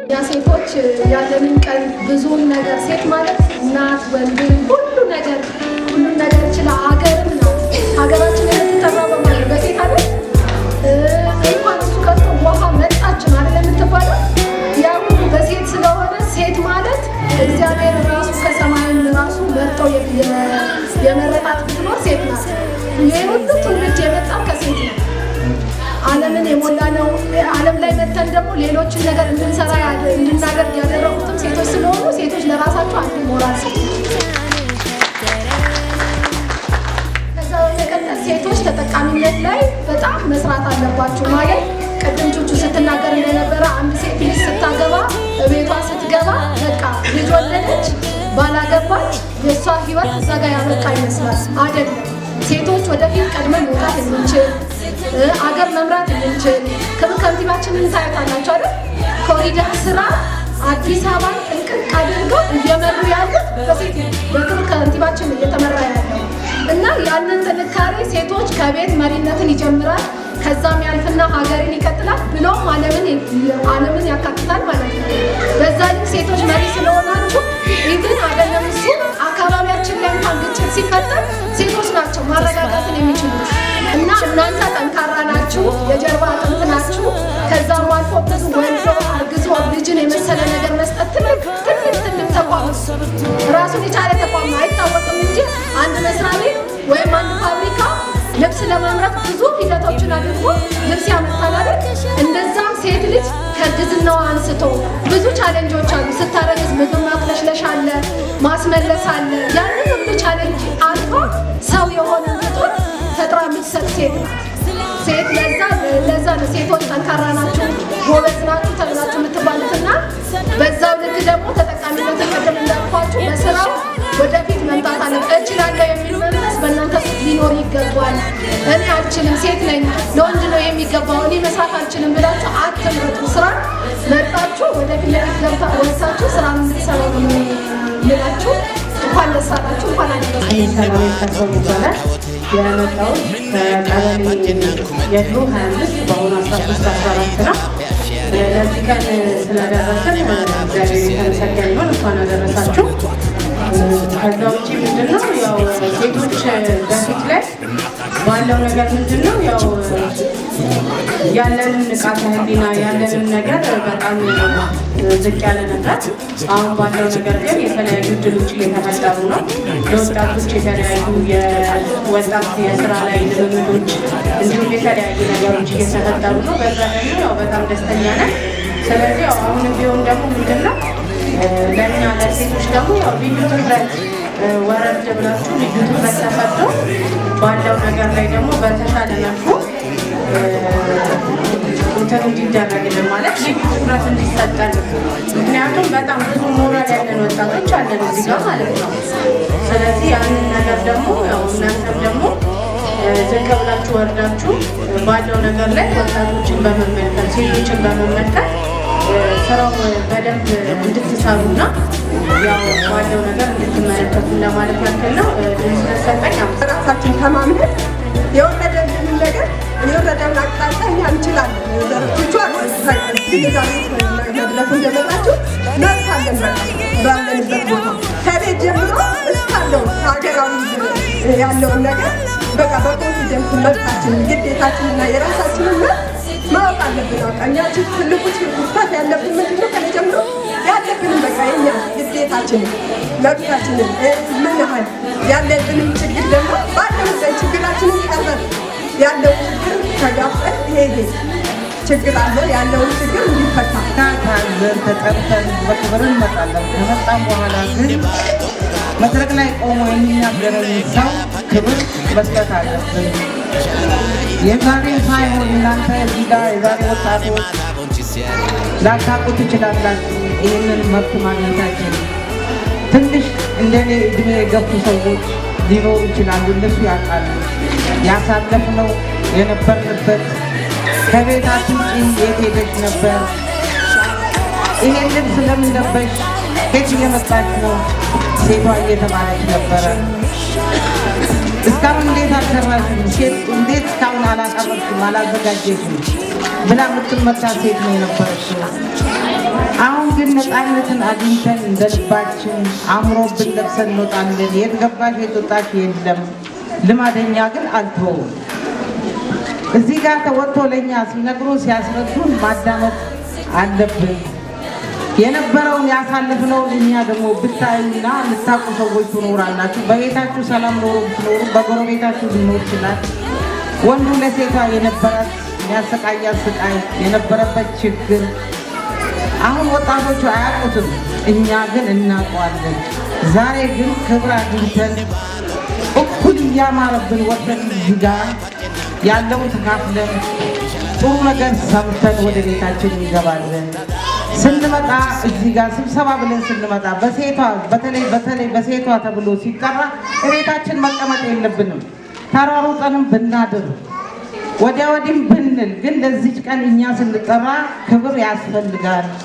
ያ ሴቶች ያለንን ቀን ብዙውን ነገር ሴት ማለት እናት ወንድም ሁሉ ነገር ችላ ሀገርም ናት። ሀገራችን የምትጠራው በማለት በሴት አይደል? እንኳን እሱ ቀርቶ ውሃ መጣች ማለት የምትባለው ያ ሁሉ በሴት ስለሆነ ሴት ማለት እግዚአብሔር ራሱ ከሰማይም ራሱ መርጦ የመረጣት ብትኖር ሴት ናት። ይህ ሁሉ ትውልድ የመጣው ከሴት ነው። ዓለምን የሞላ ነው። ዓለም ላይ መተን ደግሞ ሌሎችን ነገር እንድናደርግ ያደረጉትም ሴቶች ስለሆኑ ሴቶች ለራሳቸው አንድ ሞራል ከዛ በመቀጠል ሴቶች ተጠቃሚነት ላይ በጣም መስራት አለባቸው። ማለት ቅድም ቹቹ ስትናገር እንደነበረ አንድ ሴት ልጅ ስታገባ ቤቷ ስትገባ በቃ ልጅ ወለደች ባላገባች የእሷ ህይወት እዛ ጋር ያበቃ ይመስላል። አይደለም። ሴቶች ወደፊት ቀድመን መውጣት የምንችል አገር መምራት የምንችል ክብር ከንቲባችንን ታያታላችሁ አይደል? ኮሪደር ስራ አዲስ አበባን ጥንቅቅ አድርገው እየመሩ ያሉት በክብር ከንቲባችን እየተመራ ያለው እና ያንን ጥንካሬ ሴቶች ከቤት መሪነትን ይጀምራል። ከዛም ያልፍና ሀገርን ይቀጥላል ብሎም ዓለምን ያካትታል ማለት ነው። በዛ ልክ ሴቶች መሪ ስለሆናችሁ ኢቭን አይደለም እሱ አካባቢያችን ላይ እንኳን ግጭት ሲፈጠር ሴቶች ናቸው ማረጋጋትን የሚችሉት እና እናንተ ጠንካራ ናችሁ፣ የጀርባ አጥንት ናችሁ። ከዛም አልፎ ብዙ ወልዶ አርግዞ ልጅን የመሰለ ነገር መስጠት ትልቅ ተቋም ራሱን የቻለ ተቋም ነው። አይታወቅም እንጂ አንድ መስሪያ ቤት ወይም አንድ ፋብሪካ ልብስ ለማምረት ብዙ ሂደቶችን አድርጎ ልብስ ያመርታል አይደል? እንደዛም ሴት ልጅ ከእርግዝናዋ አንስቶ ብዙ ቻሌንጆች አሉ። ስታረግዝ ምግብ ማቅለሽለሽ አለ፣ ማስመለስ አለ። ያንን ሁሉ ቻሌንጅ አልፎ ሰው የሆነ ፍጡር ፈጥራ የምትሰጥ ሴት ናት። ሴት ለዛ ነው ሴቶች ጠንካራ ናችሁ፣ ጎበዝ ናችሁ ተብላችሁ የምትባሉትና በዛው ልክ ደግሞ ተጠቃሚነትን ቅድም እንዳልኳችሁ በስራው ወደፊት መምጣት አለ። እችላለሁ የሚሉ መንፈስ በእናንተ ሊኖር ይገባል። እኔ አልችልም፣ ሴት ነኝ፣ ለወንድ ነው የሚገባው፣ እኔ መስራት አልችልም ብላችሁ አትምረጡ። ስራ መርጣችሁ ወደፊት ለፊት ገብታ ወሳችሁ ስራ እንድትሰሩ ይላችሁ። እንኳን ደስ አላችሁ፣ እንኳን አደረሳችሁ። ይባላል የመጣሁት ከቀበሌ የድሮ 25 በአሁኑ 13-14 ነው። ለዚህ ቀን ስለደረሰን እግዚአብሔር የተመሰገነ ይሁን። እንኳን አደረሳችሁ። ከዛ ውጭ ምንድነው ያው ሴቶች በፊት ላይ ባለው ነገር ምንድነው ያው ያለንን ንቃተ ህሊና ያለንን ነገር በጣም ዝቅ ያለ ነበር። አሁን ባለው ነገር ግን የተለያዩ ድሎች እየተፈጠሩ ነው። ለወጣቶች የተለያዩ የወጣት የስራ ላይ ልምምዶች እንዲሁም የተለያዩ ነገሮች እየተፈጠሩ ነው። በዛ ደግሞ ያው በጣም ደስተኛ ነን። ስለዚህ ያው አሁንም ቢሆን ደግሞ ምንድነው ለእኛ ለሴቶች ደግሞ ያው ልዩ ትኩረት ወረድ ብላችሁ ልዩ ትኩረት ተሰጥቶ ባለው ነገር ላይ ደግሞ በተሻለ መልኩ እንትን እንዲደረግልን ማለት ልዩ ትኩረት እንዲሰጠን። ምክንያቱም በጣም ብዙ ሞራል ያለን ወጣቶች አለን እዚህ ጋር ማለት ነው። ስለዚህ ያንን ነገር ደግሞ ያው እናንተም ደግሞ ዝቅ ብላችሁ ወርዳችሁ ባለው ነገር ላይ ወጣቶችን በመመልከት ሴቶችን በመመልከት ስራው በደንብ እንድትሰሩና ያው ባለው ነገር እንድትመለከቱ ለማለት ያክል ነው። ስለሰጠኝ ራሳችን ከማምነት የወረደልን ነገር የወረደውን አቅጣጫ እኛ እንችላለን። ዘሮቹ መድረኩ እንደመጣችሁ መርታለን ባለንበት ቦታ ከቤት ጀምሮ እስካለው ሀገራዊ ያለውን ነገር በቃ በኮንፊደንስ መብታችንን ግዴታችንና የራሳችንን ማወቅ አለብን። አውቃኛችሁ ትልቁ ውስጣት ያለብን ምንድነው? ከጀምሮ ያለብንም በቃ የኛ ግዴታችንን መብታችንን ምን ያህል ያለብንም ችግር ደግሞ ባለው ችግራችንን ቀርበን ያለው ችግር ተጋፍጠን ይሄ ችግር አለ ያለውን ችግር እንዲፈታ ታዘን ተጠርተን በክብር እንመጣለን። ከመጣም በኋላ ግን መድረክ ላይ ቆሞ የሚናገረን ሰው ክብር መስጠት አለብን። የዛሬ ሳይሆን እናንተ እዚህ ጋር የዛሬ ወጣቶች ላታውቁ ትችላላችሁ። ይህንን መብት ማግኘታችን ትንሽ እንደኔ እድሜ የገፉ ሰዎች ሊኖሩ ይችላሉ። እነሱ ያውቃሉ ያሳለፍነው የነበርንበት ከቤታችን የት ሄደሽ ነበር? ይሄን ልብስ ለምን ለበሽ? ከየት እየመጣች ነው? ሴቷ እየተባለች ነበረ። እስካሁን እንዴት አልሰራሽም? እንዴት እስካሁን አላቀረብሽም? አላዘጋጀሽም? ብላ የምትመታ ሴት ነው የነበረችው። አሁን ግን ነፃነትን አግኝተን እንደ ልባችን አምሮብን ለብሰን እንወጣለን። የት ገባሽ የት ወጣሽ የለም። ልማደኛ ግን አልተወውም። እዚህ ጋር ተወጥቶ ለእኛ ሲነግሩን ሲያስረዱን ማዳመጥ አለብን። የነበረውን ያሳለፍነውን እኛ ደግሞ ብታዩና ልታቁ ሰዎች ትኖራላችሁ። በቤታችሁ ሰላም ኖሮ ብትኖሩ በጎረቤታችሁ ሊኖር ይችላል። ወንዱ ለሴቷ የነበራት የሚያሰቃያት ስቃይ የነበረበት ችግር አሁን ወጣቶቹ አያውቁትም፣ እኛ ግን እናውቀዋለን። ዛሬ ግን ክብር አግኝተን እኩል እያማረብን ወጥተን እዚህ ጋር ያለውን ተካፍለን ጥሩ ነገር ሰምተን ወደ ቤታችን እንገባለን። ስንመጣ እዚህ ጋር ስብሰባ ብለን ስንመጣ በሴቷ በተለይ በሴቷ ተብሎ ሲጠራ ቤታችን መቀመጥ የለብንም። ተሯሩጠንም ብናድር ወዲያ ወዲህም ብንል ግን ለዚች ቀን እኛ ስንጠራ ክብር ያስፈልጋል።